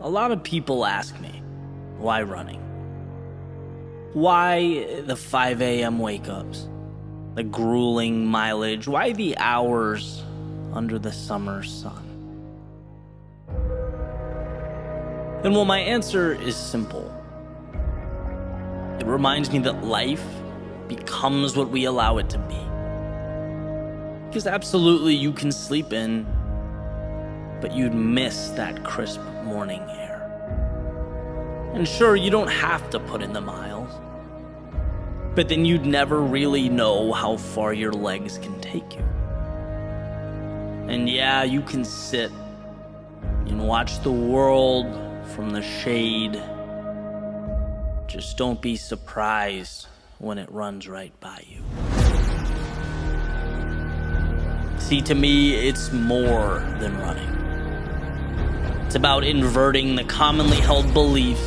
A lot of people ask me, why running? Why the 5 a.m. wake-ups? The grueling mileage? Why the hours under the summer sun? And well, my answer is simple. It reminds me that life becomes what we allow it to be. Because absolutely you can sleep in, but you'd miss that crisp morning air. And sure, you don't have to put in the miles, but then you'd never really know how far your legs can take you. And yeah, you can sit and watch the world from the shade. Just don't be surprised when it runs right by you. See, to me, it's more than running. It's about inverting the commonly held beliefs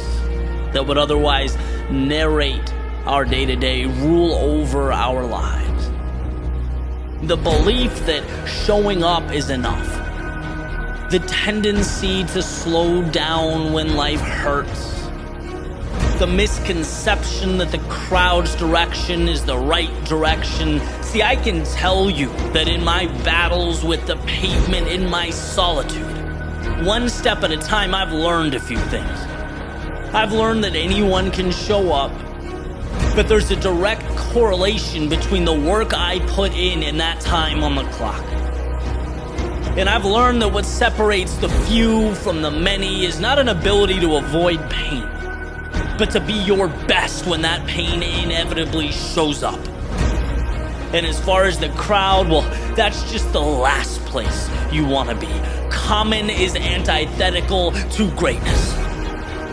that would otherwise narrate our day-to-day, rule over our lives. The belief that showing up is enough. The tendency to slow down when life hurts. The misconception that the crowd's direction is the right direction. See, I can tell you that in my battles with the pavement, in my solitude, one step at a time, I've learned a few things. I've learned that anyone can show up, but there's a direct correlation between the work I put in and that time on the clock. And I've learned that what separates the few from the many is not an ability to avoid pain, but to be your best when that pain inevitably shows up. And as far as the crowd, well, that's just the last place you want to be. Common is antithetical to greatness.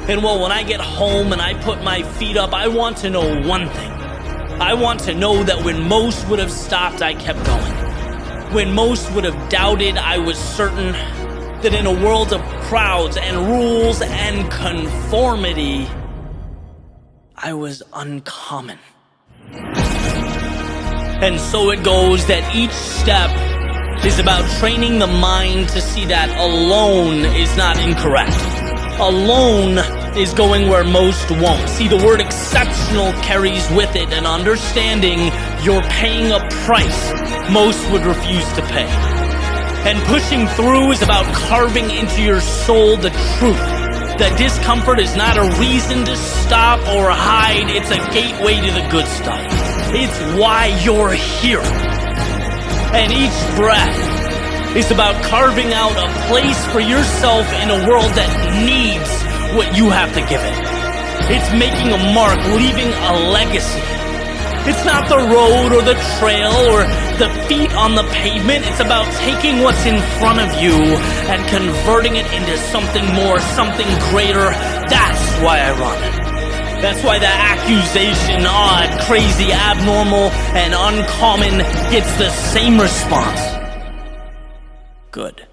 And well, when I get home and I put my feet up, I want to know one thing. I want to know that when most would have stopped, I kept going. When most would have doubted, I was certain that in a world of crowds and rules and conformity, I was uncommon. And so it goes that each step is about training the mind to see that alone is not incorrect. Alone is going where most won't. See, the word exceptional carries with it an understanding you're paying a price most would refuse to pay. And pushing through is about carving into your soul the truth that discomfort is not a reason to stop or hide. It's a gateway to the good stuff. It's why you're here. And each breath is about carving out a place for yourself in a world that needs what you have to give it. It's making a mark, leaving a legacy. It's not the road or the trail or the feet on the pavement. It's about taking what's in front of you and converting it into something more, something greater. That's why I run. That's why the accusation, odd, crazy, abnormal, and uncommon gets the same response. Good.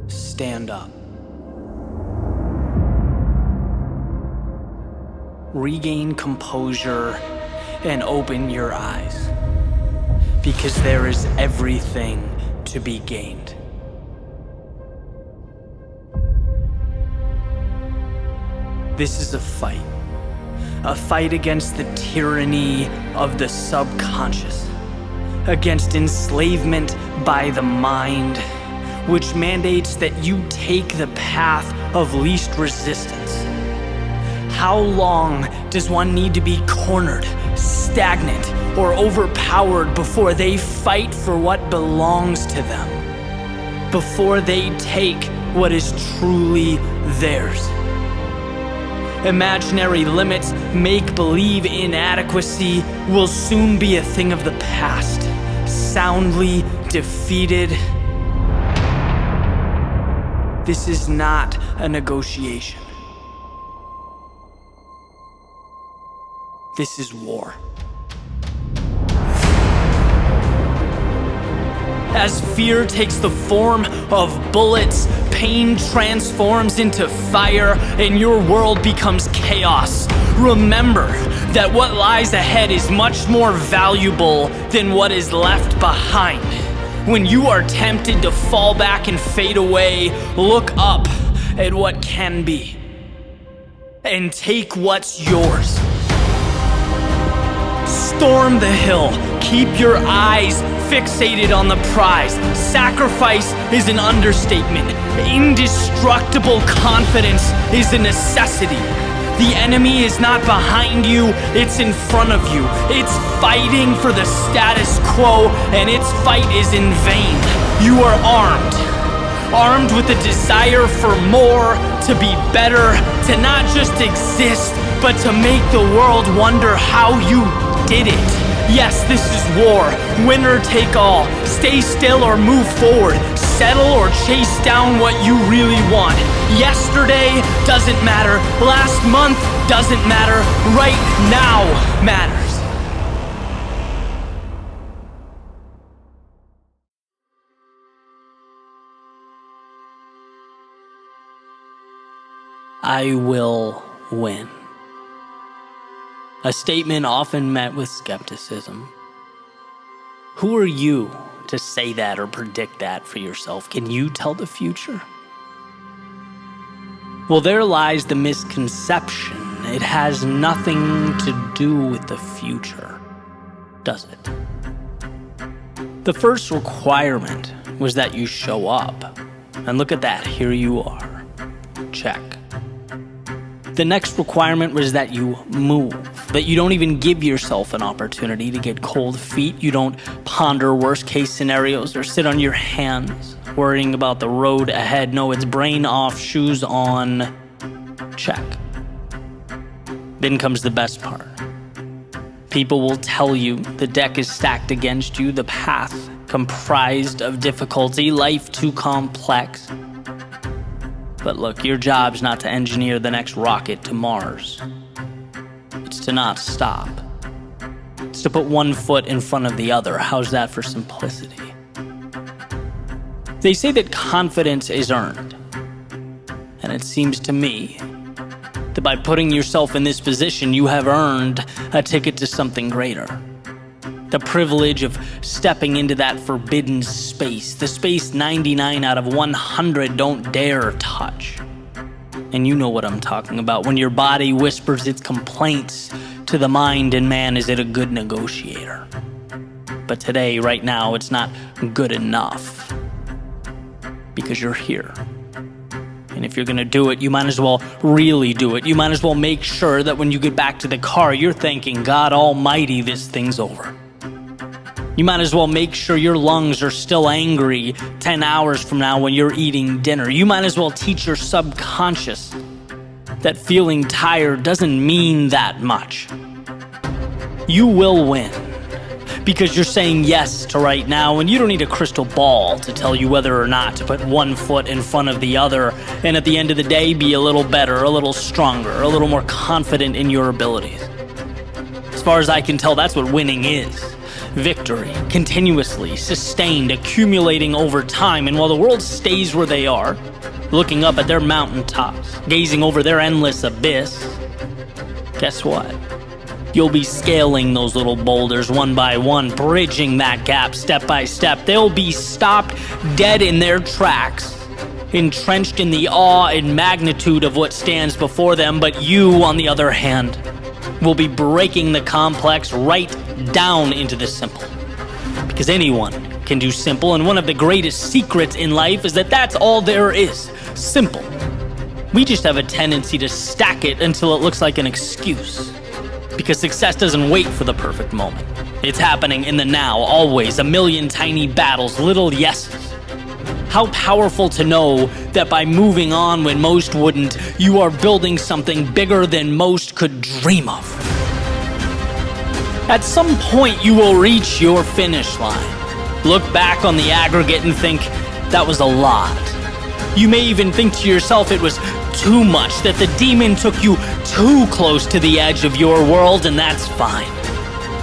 Stand up. Regain composure and open your eyes, because there is everything to be gained. This is a fight against the tyranny of the subconscious, against enslavement by the mind, which mandates that you take the path of least resistance. How long does one need to be cornered, stagnant, or overpowered before they fight for what belongs to them? Before they take what is truly theirs? Imaginary limits, make-believe inadequacy will soon be a thing of the past, soundly defeated. This is not a negotiation. This is war. As fear takes the form of bullets, pain transforms into fire, and your world becomes chaos. Remember that what lies ahead is much more valuable than what is left behind. When you are tempted to fall back and fade away, look up at what can be and take what's yours. Storm the hill. Keep your eyes fixated on the prize. Sacrifice is an understatement. Indestructible confidence is a necessity. The enemy is not behind you, it's in front of you. It's fighting for the status quo, and its fight is in vain. You are armed with the desire for more, to be better, to not just exist, but to make the world wonder how you did it. Yes, this is war. Winner take all. Stay still or move forward. Settle or chase down what you really want. Yesterday doesn't matter. Last month doesn't matter. Right now matters. I will win. A statement often met with skepticism. Who are you to say that or predict that for yourself? Can you tell the future? Well, there lies the misconception. It has nothing to do with the future, does it? The first requirement was that you show up. And look at that, here you are. Check. The next requirement was that you move, that you don't even give yourself an opportunity to get cold feet. You don't ponder worst case scenarios or sit on your hands worrying about the road ahead. No, it's brain off, shoes on. Check. Then comes the best part. People will tell you the deck is stacked against you, the path comprised of difficulty, life too complex. But look, your job's not to engineer the next rocket to Mars. It's to not stop. It's to put one foot in front of the other. How's that for simplicity? They say that confidence is earned. And it seems to me that by putting yourself in this position, you have earned a ticket to something greater. The privilege of stepping into that forbidden space, the space 99 out of 100 don't dare touch. And you know what I'm talking about, when your body whispers its complaints to the mind, and man, is it a good negotiator. But today, right now, it's not good enough, because you're here. And if you're gonna do it, you might as well really do it. You might as well make sure that when you get back to the car, you're thanking God Almighty this thing's over. You might as well make sure your lungs are still angry 10 hours from now when you're eating dinner. You might as well teach your subconscious that feeling tired doesn't mean that much. You will win because you're saying yes to right now, and you don't need a crystal ball to tell you whether or not to put one foot in front of the other, and at the end of the day, be a little better, a little stronger, a little more confident in your abilities. As far as I can tell, that's what winning is. Victory, continuously, sustained, accumulating over time. And while the world stays where they are, looking up at their mountaintops, gazing over their endless abyss, guess what? You'll be scaling those little boulders one by one, bridging that gap step by step. They'll be stopped dead in their tracks, entrenched in the awe and magnitude of what stands before them. But you, on the other hand, will be breaking the complex right down into the simple. Because anyone can do simple, and one of the greatest secrets in life is that that's all there is. Simple. We just have a tendency to stack it until it looks like an excuse. Because success doesn't wait for the perfect moment. It's happening in the now, always. A million tiny battles, little yeses. How powerful to know that by moving on when most wouldn't, you are building something bigger than most could dream of. At some point, you will reach your finish line. Look back on the aggregate and think, that was a lot. You may even think to yourself it was too much, that the demon took you too close to the edge of your world, and that's fine.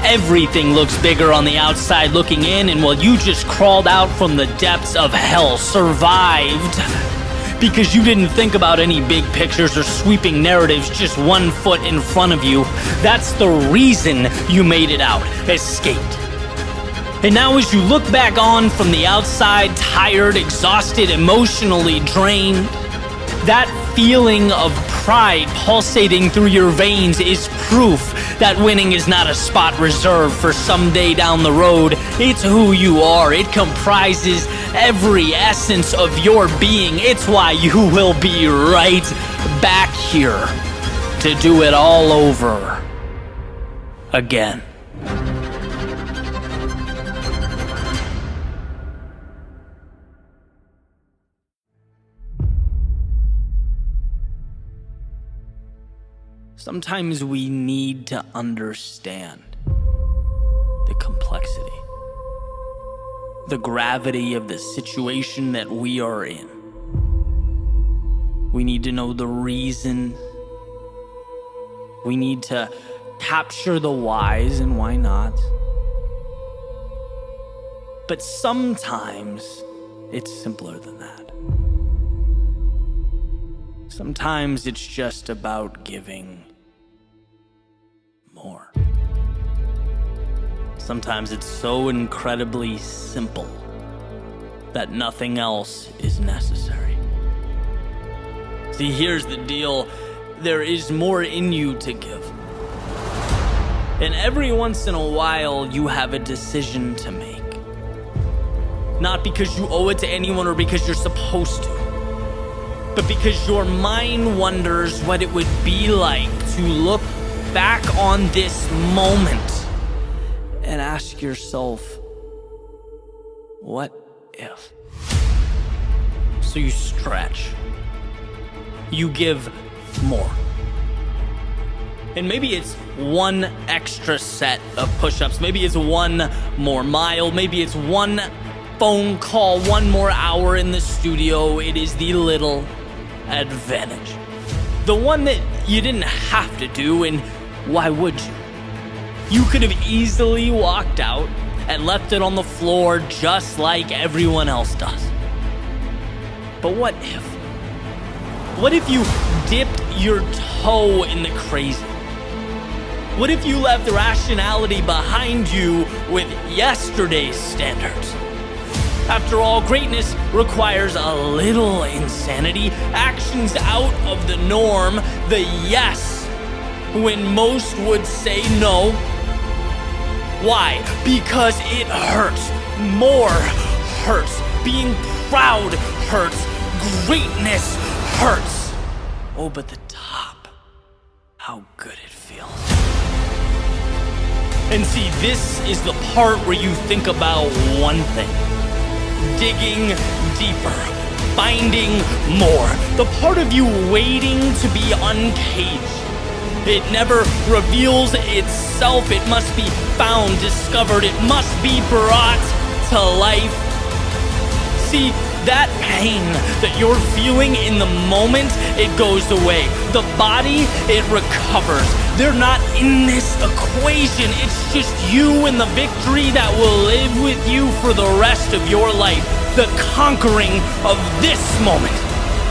Everything looks bigger on the outside looking in, and while you just crawled out from the depths of hell, survived, because you didn't think about any big pictures or sweeping narratives just 1 foot in front of you. That's the reason you made it out, escaped. And now as you look back on from the outside, tired, exhausted, emotionally drained, that feeling of pride pulsating through your veins is proof that winning is not a spot reserved for someday down the road. It's who you are. It comprises every essence of your being. It's why you will be right back here to do it all over again. Sometimes we need to understand the complexity, the gravity of the situation that we are in. We need to know the reason. We need to capture the whys and why not. But sometimes it's simpler than that. Sometimes it's just about giving more. Sometimes it's so incredibly simple that nothing else is necessary. See, here's the deal. There is more in you to give. And every once in a while, you have a decision to make. Not because you owe it to anyone or because you're supposed to, but because your mind wonders what it would be like to look back on this moment and ask yourself, what if? So you stretch. You give more. And maybe it's one extra set of push-ups. Maybe it's one more mile. Maybe it's one phone call, one more hour in the studio. It is the little advantage. The one that you didn't have to do, and why would you? You could have easily walked out and left it on the floor just like everyone else does. But what if? What if you dipped your toe in the crazy? What if you left rationality behind you with yesterday's standards? After all, greatness requires a little insanity, actions out of the norm, the yes, when most would say no. Why? Because it hurts. More hurts. Being proud hurts. Greatness hurts. Oh, but the top, how good it feels. And see, this is the part where you think about one thing. Digging deeper, finding more. The part of you waiting to be uncaged. It never reveals itself. It must be found, discovered. It must be brought to life. See, that pain that you're feeling in the moment, it goes away. The body, it recovers. They're not in this equation. It's just you and the victory that will live with you for the rest of your life. The conquering of this moment.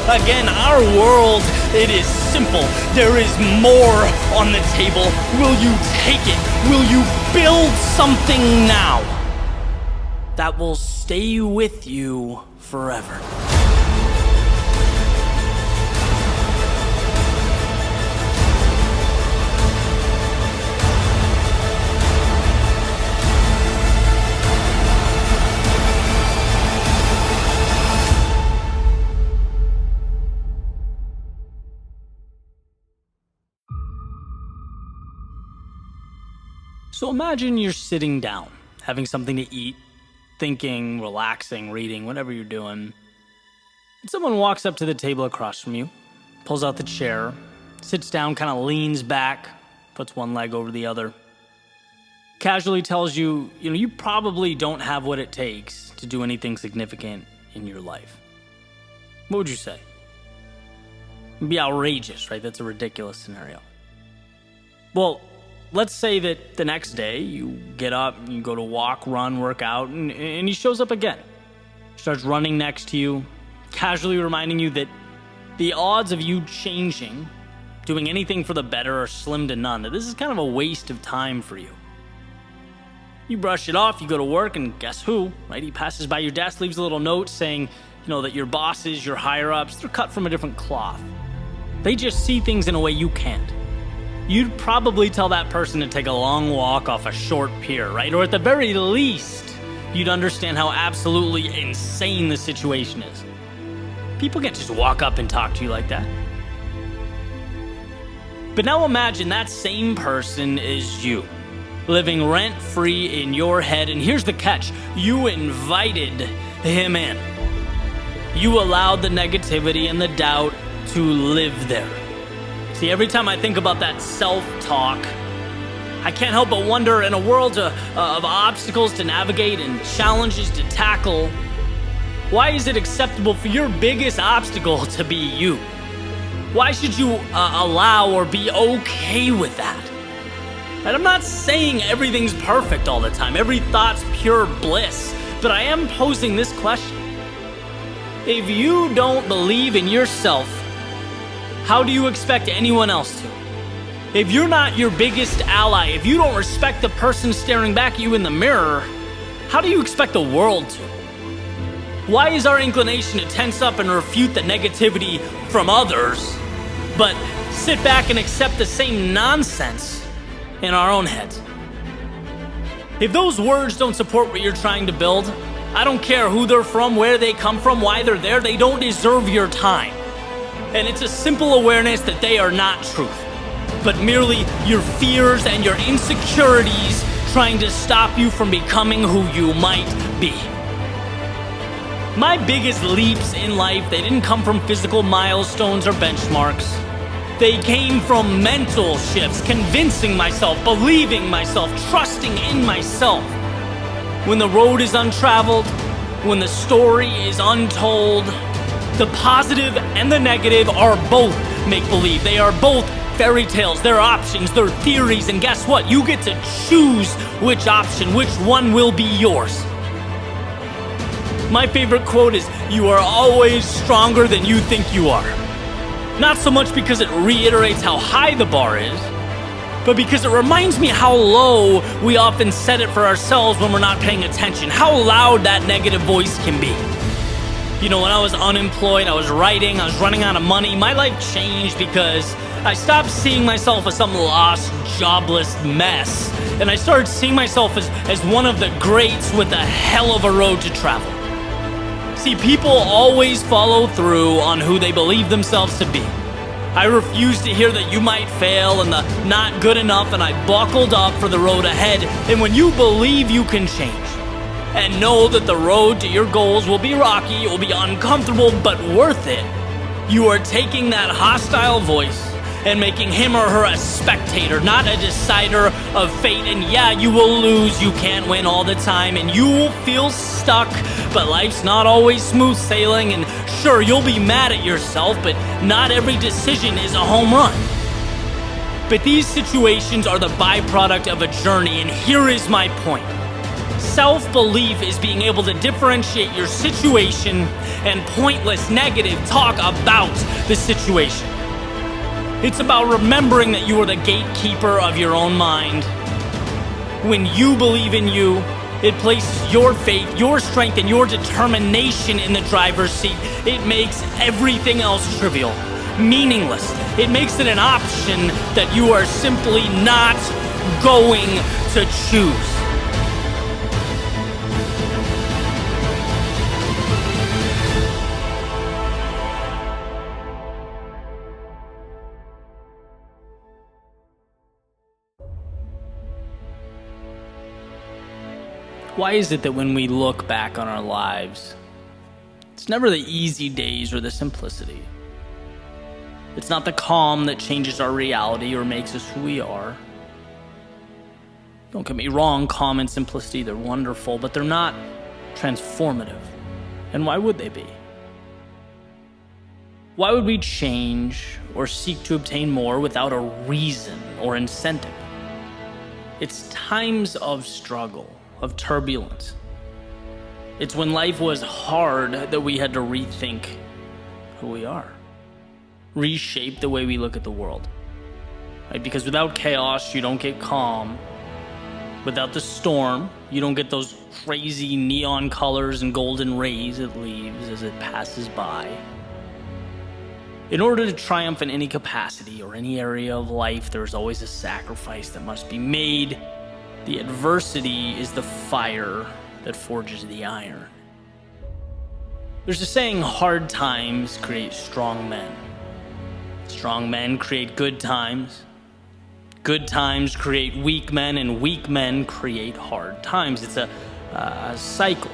Again, our world, it is simple. There is more on the table. Will you take it? Will you build something now that will stay with you forever? So imagine you're sitting down, having something to eat, thinking, relaxing, reading, whatever you're doing. And someone walks up to the table across from you, pulls out the chair, sits down, kind of leans back, puts one leg over the other, casually tells you, you probably don't have what it takes to do anything significant in your life. What would you say? It'd be outrageous, right? That's a ridiculous scenario. Well, let's say that the next day you get up, you go to walk, run, work out, and he shows up again. Starts running next to you, casually reminding you that the odds of you changing, doing anything for the better, are slim to none. That this is kind of a waste of time for you. You brush it off, you go to work, and guess who, right? He passes by your desk, leaves a little note saying, that your bosses, your higher-ups, they're cut from a different cloth. They just see things in a way you can't. You'd probably tell that person to take a long walk off a short pier, right? Or at the very least, you'd understand how absolutely insane the situation is. People can't just walk up and talk to you like that. But now imagine that same person is you, living rent-free in your head, and here's the catch. You invited him in. You allowed the negativity and the doubt to live there. See, every time I think about that self-talk, I can't help but wonder, in a world of obstacles to navigate and challenges to tackle, why is it acceptable for your biggest obstacle to be you? Why should you allow or be okay with that? And I'm not saying everything's perfect all the time, every thought's pure bliss, but I am posing this question. If you don't believe in yourself, how do you expect anyone else to? If you're not your biggest ally, if you don't respect the person staring back at you in the mirror, how do you expect the world to? Why is our inclination to tense up and refute the negativity from others, but sit back and accept the same nonsense in our own heads? If those words don't support what you're trying to build, I don't care who they're from, where they come from, why they're there, they don't deserve your time. And it's a simple awareness that they are not truth, but merely your fears and your insecurities trying to stop you from becoming who you might be. My biggest leaps in life, they didn't come from physical milestones or benchmarks. They came from mental shifts, convincing myself, believing myself, trusting in myself. When the road is untraveled, when the story is untold, the positive and the negative are both make-believe. They are both fairy tales, they're options, they're theories, and guess what? You get to choose which option, which one will be yours. My favorite quote is, "You are always stronger than you think you are." Not so much because it reiterates how high the bar is, but because it reminds me how low we often set it for ourselves when we're not paying attention, how loud that negative voice can be. When I was unemployed, I was writing, I was running out of money, my life changed because I stopped seeing myself as some lost, jobless mess, and I started seeing myself as one of the greats with a hell of a road to travel. See, people always follow through on who they believe themselves to be. I refused to hear that you might fail and the not good enough, and I buckled up for the road ahead. And when you believe you can change and know that the road to your goals will be rocky, it will be uncomfortable, but worth it, you are taking that hostile voice and making him or her a spectator, not a decider of fate. And yeah, you will lose, you can't win all the time, and you will feel stuck, but life's not always smooth sailing, and sure, you'll be mad at yourself, but not every decision is a home run. But these situations are the byproduct of a journey, and here is my point. Self-belief is being able to differentiate your situation and pointless negative talk about the situation. It's about remembering that you are the gatekeeper of your own mind. When you believe in you, it places your faith, your strength, and your determination in the driver's seat. It makes everything else trivial, meaningless. It makes it an option that you are simply not going to choose. Why is it that when we look back on our lives, it's never the easy days or the simplicity? It's not the calm that changes our reality or makes us who we are. Don't get me wrong, calm and simplicity, they're wonderful, but they're not transformative. And why would they be? Why would we change or seek to obtain more without a reason or incentive? It's times of struggle, of turbulence. It's when life was hard that we had to rethink who we are, reshape the way we look at the world. Right? Because without chaos, you don't get calm. Without the storm, you don't get those crazy neon colors and golden rays it leaves as it passes by. In order to triumph in any capacity or any area of life, there's always a sacrifice that must be made. The adversity is the fire that forges the iron. There's a saying, hard times create strong men. Strong men create good times. Good times create weak men, and weak men create hard times. It's a cycle.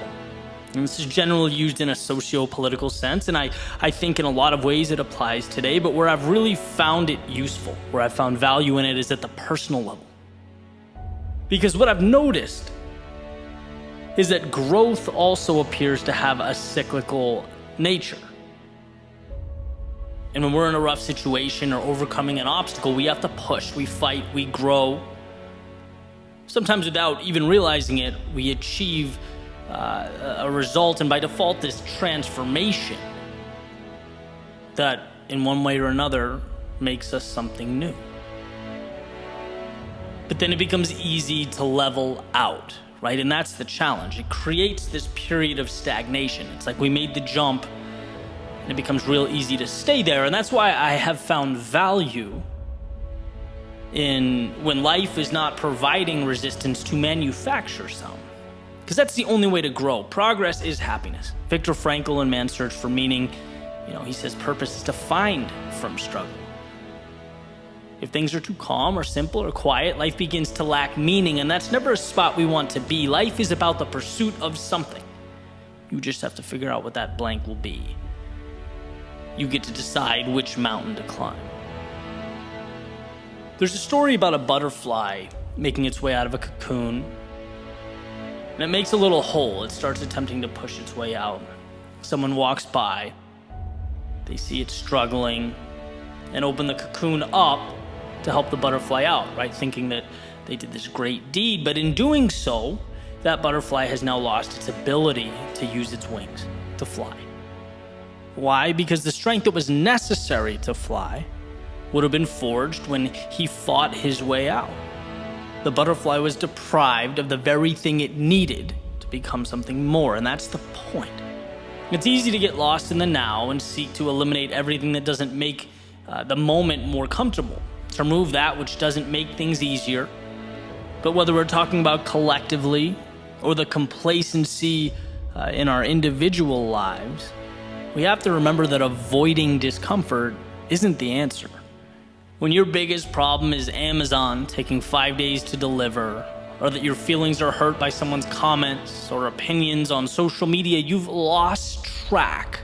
And this is generally used in a socio-political sense, and I think in a lot of ways it applies today, but where I've really found it useful, where I've found value in it, is at the personal level. Because what I've noticed is that growth also appears to have a cyclical nature. And when we're in a rough situation or overcoming an obstacle, we have to push, we fight, we grow. Sometimes without even realizing it, we achieve a result, and by default, this transformation that in one way or another makes us something new. But then it becomes easy to level out, right? And that's the challenge. It creates this period of stagnation. It's like we made the jump and it becomes real easy to stay there. And that's why I have found value in when life is not providing resistance to manufacture some. Because that's the only way to grow. Progress is happiness. Viktor Frankl in Man's Search for Meaning, he says purpose is defined from struggle. If things are too calm or simple or quiet, life begins to lack meaning, and that's never a spot we want to be. Life is about the pursuit of something. You just have to figure out what that blank will be. You get to decide which mountain to climb. There's a story about a butterfly making its way out of a cocoon, and it makes a little hole. It starts attempting to push its way out. Someone walks by. They see it struggling and open the cocoon up to help the butterfly out, right? Thinking that they did this great deed. But in doing so, that butterfly has now lost its ability to use its wings to fly. Why? Because the strength that was necessary to fly would have been forged when he fought his way out. The butterfly was deprived of the very thing it needed to become something more, and that's the point. It's easy to get lost in the now and seek to eliminate everything that doesn't make the moment more comfortable, to remove that which doesn't make things easier. But whether we're talking about collectively or the complacency in our individual lives, we have to remember that avoiding discomfort isn't the answer. When your biggest problem is Amazon taking 5 days to deliver, or that your feelings are hurt by someone's comments or opinions on social media, you've lost track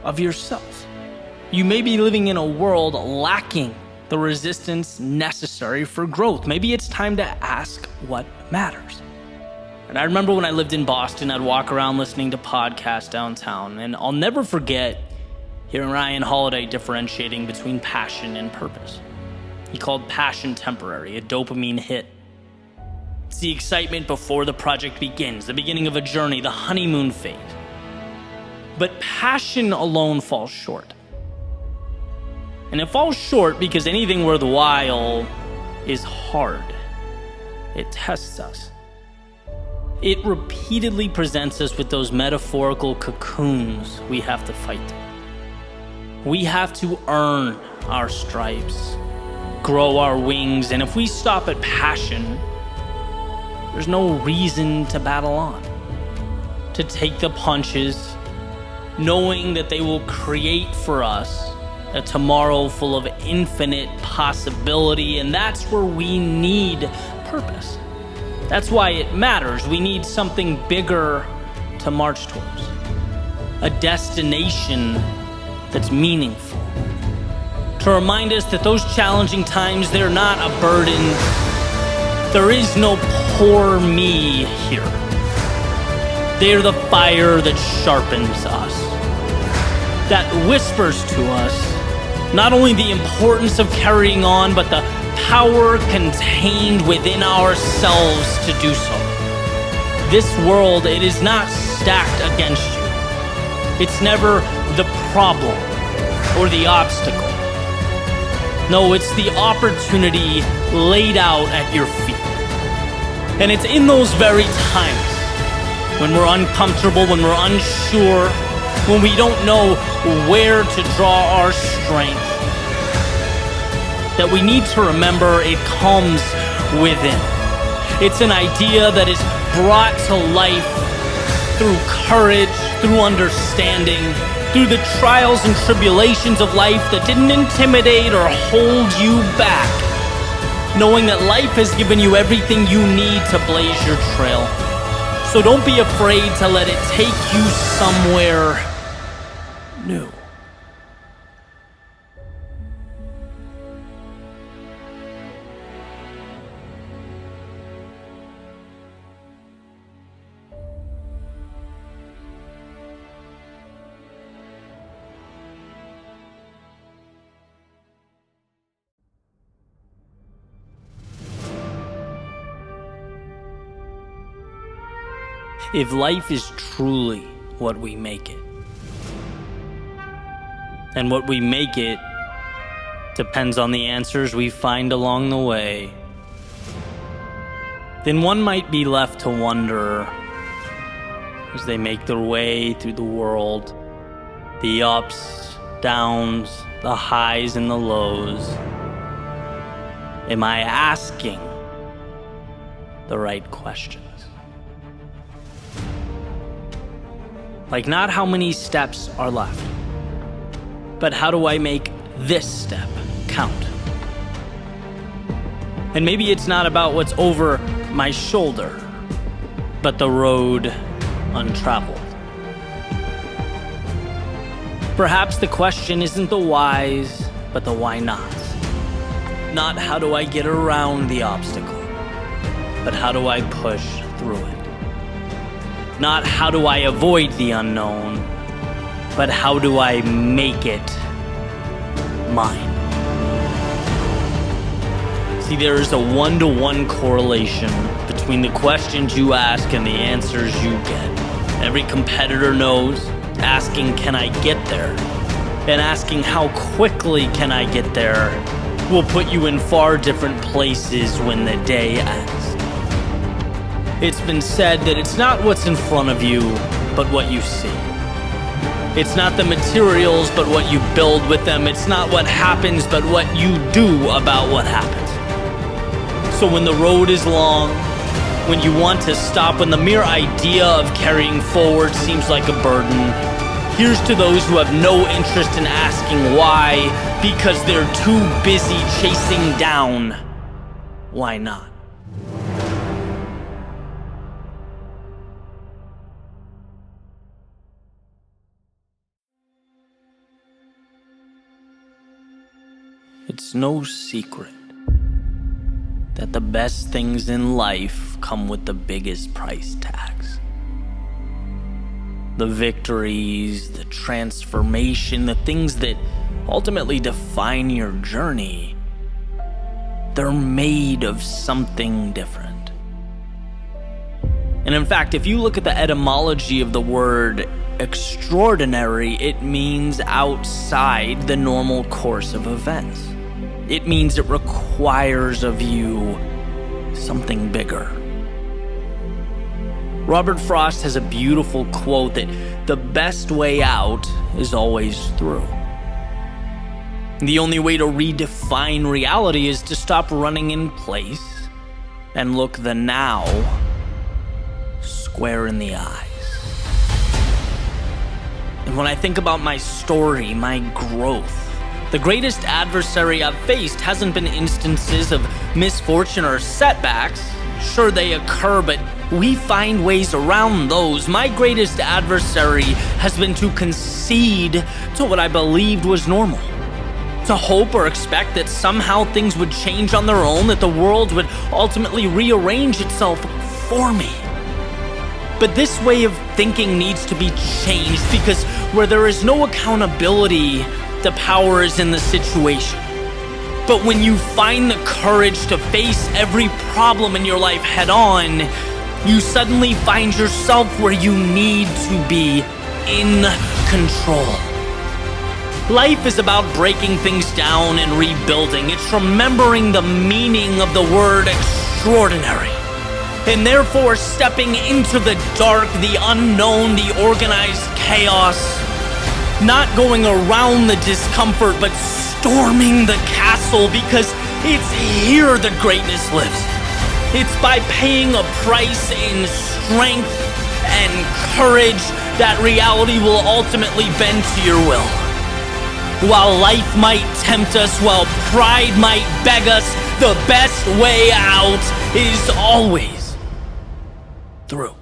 of yourself. You may be living in a world lacking the resistance necessary for growth. Maybe it's time to ask what matters. And I remember when I lived in Boston, I'd walk around listening to podcasts downtown, and I'll never forget hearing Ryan Holiday differentiating between passion and purpose. He called passion temporary, a dopamine hit. It's the excitement before the project begins, the beginning of a journey, the honeymoon phase. But passion alone falls short. And it falls short because anything worthwhile is hard. It tests us. It repeatedly presents us with those metaphorical cocoons we have to fight. We have to earn our stripes, grow our wings, and if we stop at passion, there's no reason to battle on, to take the punches, knowing that they will create for us a tomorrow full of infinite possibility, and that's where we need purpose. That's why it matters. We need something bigger to march towards, a destination that's meaningful, to remind us that those challenging times, they're not a burden. There is no poor me here. They're the fire that sharpens us. that whispers to us not only the importance of carrying on, but the power contained within ourselves to do so. This world, it is not stacked against you. It's never the problem or the obstacle. No, it's the opportunity laid out at your feet. And it's in those very times when we're uncomfortable, when we're unsure, when we don't know where to draw our strength, that we need to remember it comes within. It's an idea that is brought to life through courage, through understanding, through the trials and tribulations of life that didn't intimidate or hold you back, knowing that life has given you everything you need to blaze your trail. So don't be afraid to let it take you somewhere new. If life is truly what we make it, and what we make it depends on the answers we find along the way, then one might be left to wonder, as they make their way through the world, the ups, downs, the highs and the lows, am I asking the right questions? Like, not how many steps are left, but how do I make this step count? And maybe it's not about what's over my shoulder, but the road untraveled. Perhaps the question isn't the whys, but the why nots. Not how do I get around the obstacle, but how do I push through it? Not how do I avoid the unknown, but how do I make it mine? See, there is a one-to-one correlation between the questions you ask and the answers you get. Every competitor knows asking, can I get there? And asking, how quickly can I get there? Will put you in far different places when the day ends. It's been said that it's not what's in front of you, but what you see. It's not the materials, but what you build with them. It's not what happens, but what you do about what happens. So when the road is long, when you want to stop, when the mere idea of carrying forward seems like a burden, here's to those who have no interest in asking why, because they're too busy chasing down why not. It's no secret that the best things in life come with the biggest price tags. The victories, the transformation, the things that ultimately define your journey, they're made of something different. And in fact, if you look at the etymology of the word extraordinary, it means outside the normal course of events. It means it requires of you something bigger. Robert Frost has a beautiful quote that the best way out is always through. The only way to redefine reality is to stop running in place and look the now square in the eyes. And when I think about my story, my growth, the greatest adversary I've faced hasn't been instances of misfortune or setbacks. Sure, they occur, but we find ways around those. My greatest adversary has been to concede to what I believed was normal. To hope or expect that somehow things would change on their own, that the world would ultimately rearrange itself for me. But this way of thinking needs to be changed, because where there is no accountability, the power is in the situation. But when you find the courage to face every problem in your life head on, you suddenly find yourself where you need to be, in control. Life is about breaking things down and rebuilding. It's remembering the meaning of the word extraordinary, and therefore stepping into the dark, the unknown, the organized chaos, not going around the discomfort, but storming the castle, because it's here the greatness lives. It's by paying a price in strength and courage that reality will ultimately bend to your will. While life might tempt us, while pride might beg us, the best way out is always through.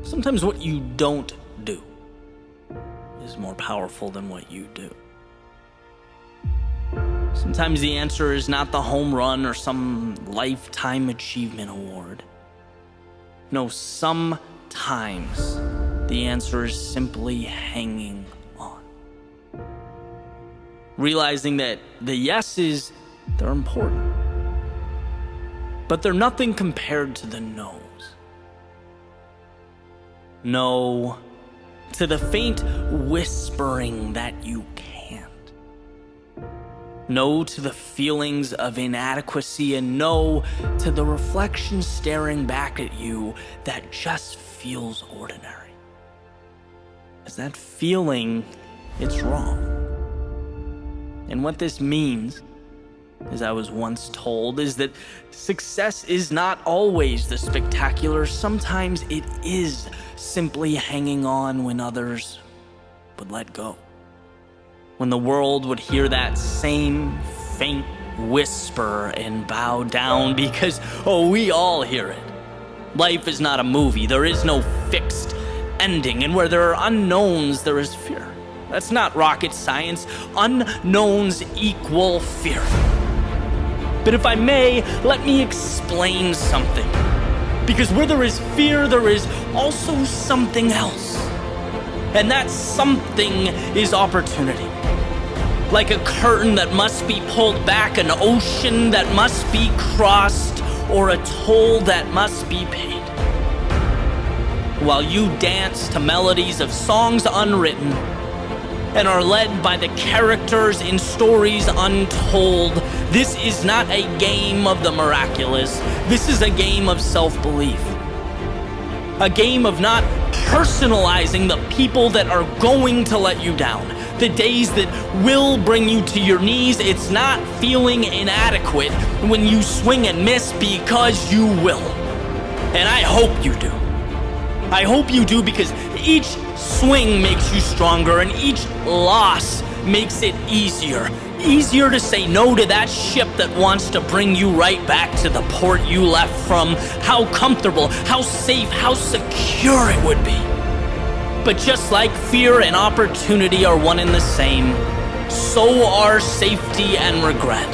Sometimes what you don't do is more powerful than what you do. Sometimes the answer is not the home run or some lifetime achievement award. No, sometimes the answer is simply hanging on. Realizing that the yeses, they're important, but they're nothing compared to the no's. No to the faint whispering that you can't. No to the feelings of inadequacy, and no to the reflection staring back at you that just feels ordinary. As that feeling, it's wrong. And what this means, as I was once told, is that success is not always the spectacular. Sometimes it is simply hanging on when others would let go. When the world would hear that same faint whisper and bow down, because, we all hear it. Life is not a movie. There is no fixed ending. And where there are unknowns, there is fear. That's not rocket science. Unknowns equal fear. But if I may, let me explain something. Because where there is fear, there is also something else. And that something is opportunity. Like a curtain that must be pulled back, an ocean that must be crossed, or a toll that must be paid. While you dance to melodies of songs unwritten and are led by the characters in stories untold, this is not a game of the miraculous. This is a game of self-belief. A game of not personalizing the people that are going to let you down. The days that will bring you to your knees. It's not feeling inadequate when you swing and miss, because you will. And I hope you do. I hope you do, because each swing makes you stronger, and each loss makes it easier. Easier to say no to that ship that wants to bring you right back to the port you left from. How comfortable, how safe, how secure it would be. But just like fear and opportunity are one and the same, so are safety and regret.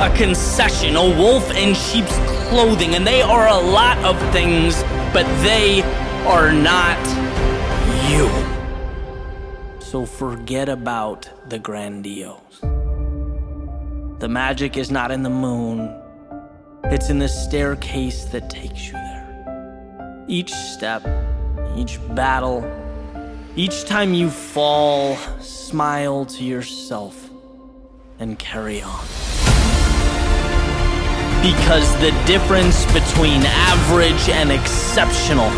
A concession, a wolf in sheep's clothing, and they are a lot of things, but they are not you. So forget about the grandiose. The magic is not in the moon. It's in the staircase that takes you there. Each step, each battle, each time you fall, smile to yourself and carry on. Because the difference between average and exceptional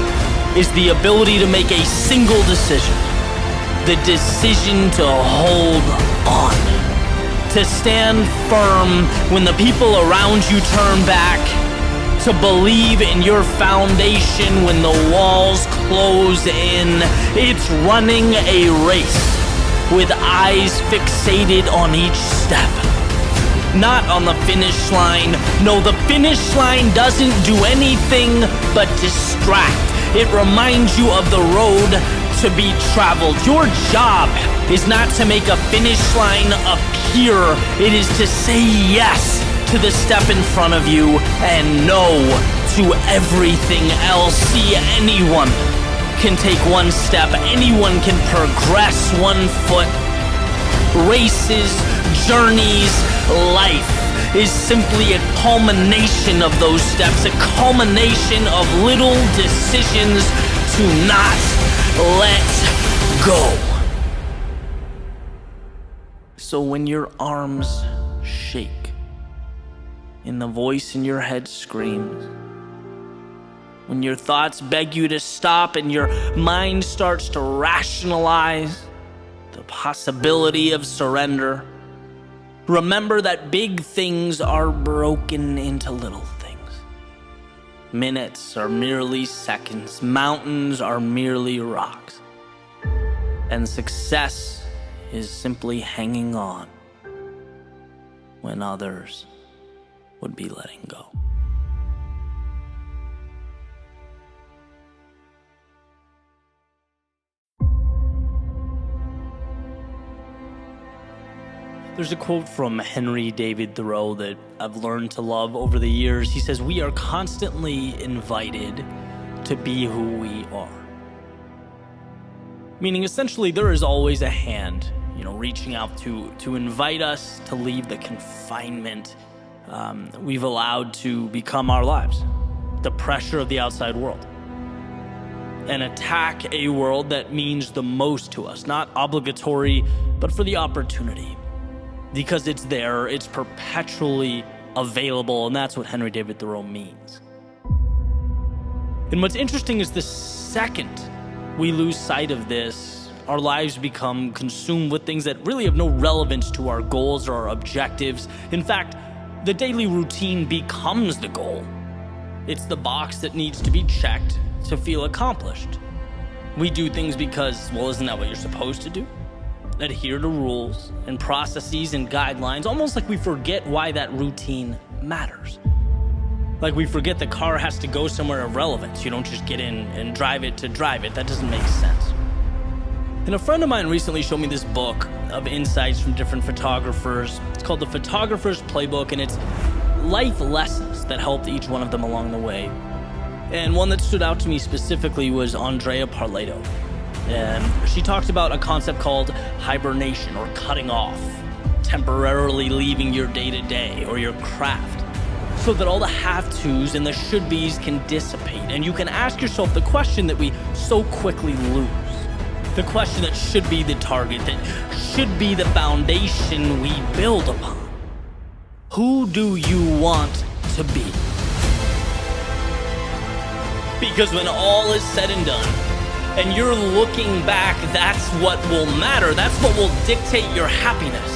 is the ability to make a single decision. The decision to hold on. To stand firm when the people around you turn back. To believe in your foundation when the walls close in. It's running a race with eyes fixated on each step. Not on the finish line. No, the finish line doesn't do anything but distract. It reminds you of the road to to be traveled. Your job is not to make a finish line appear. It is to say yes to the step in front of you and no to everything else. See, anyone can take one step. Anyone can progress 1 foot. Races, journeys, life is simply a culmination of those steps, a culmination of little decisions to not let go. So when your arms shake and the voice in your head screams, when your thoughts beg you to stop and your mind starts to rationalize the possibility of surrender, remember that big things are broken into little things. Minutes are merely seconds. Mountains are merely rocks. And success is simply hanging on when others would be letting go. There's a quote from Henry David Thoreau that I've learned to love over the years. He says, "We are constantly invited to be who we are." Meaning, essentially, there is always a hand, reaching out to invite us to leave the confinement we've allowed to become our lives, the pressure of the outside world, and attack a world that means the most to us, not obligatory, but for the opportunity. Because it's there, it's perpetually available, and that's what Henry David Thoreau means. And what's interesting is the second we lose sight of this, our lives become consumed with things that really have no relevance to our goals or our objectives. In fact, the daily routine becomes the goal. It's the box that needs to be checked to feel accomplished. We do things because, well, isn't that what you're supposed to do? Adhere to rules and processes and guidelines, almost like we forget why that routine matters. Like we forget the car has to go somewhere of relevance. You don't just get in and drive it to drive it. That doesn't make sense. And a friend of mine recently showed me this book of insights from different photographers. It's called The Photographer's Playbook, and it's life lessons that helped each one of them along the way. And one that stood out to me specifically was Andrea Parleto. And she talked about a concept called hibernation, or cutting off, temporarily leaving your day-to-day or your craft, so that all the have-tos and the should-bes can dissipate. And you can ask yourself the question that we so quickly lose. The question that should be the target, that should be the foundation we build upon. Who do you want to be? Because when all is said and done, and you're looking back, that's what will matter. That's what will dictate your happiness.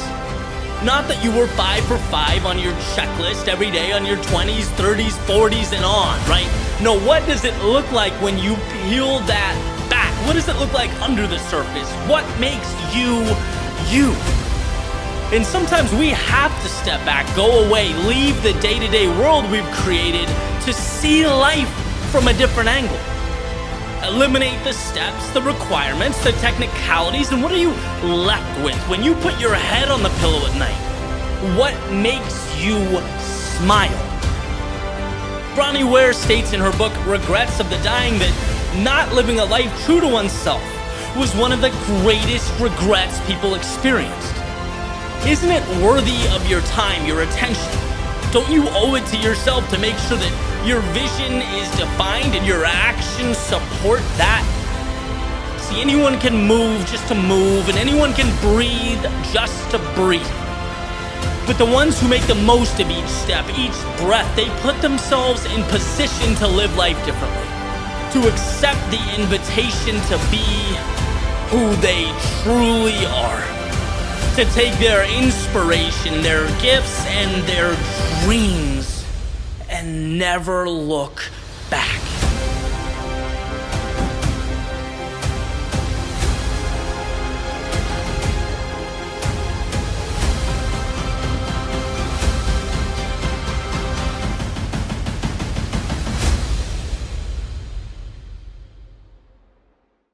Not that you were 5 for 5 on your checklist every day on your 20s, 30s, 40s, and on, right? No, what does it look like when you peel that back? What does it look like under the surface? What makes you, you? And sometimes we have to step back, go away, leave the day-to-day world we've created to see life from a different angle. Eliminate the steps, the requirements, the technicalities, and what are you left with when you put your head on the pillow at night? What makes you smile? Bronnie Ware states in her book, Regrets of the Dying, that not living a life true to oneself was one of the greatest regrets people experienced. Isn't it worthy of your time, your attention? Don't you owe it to yourself to make sure that your vision is defined and your actions support that? See, anyone can move just to move, and anyone can breathe just to breathe. But the ones who make the most of each step, each breath, they put themselves in position to live life differently, to accept the invitation to be who they truly are, to take their inspiration, their gifts, and their dreams and never look back.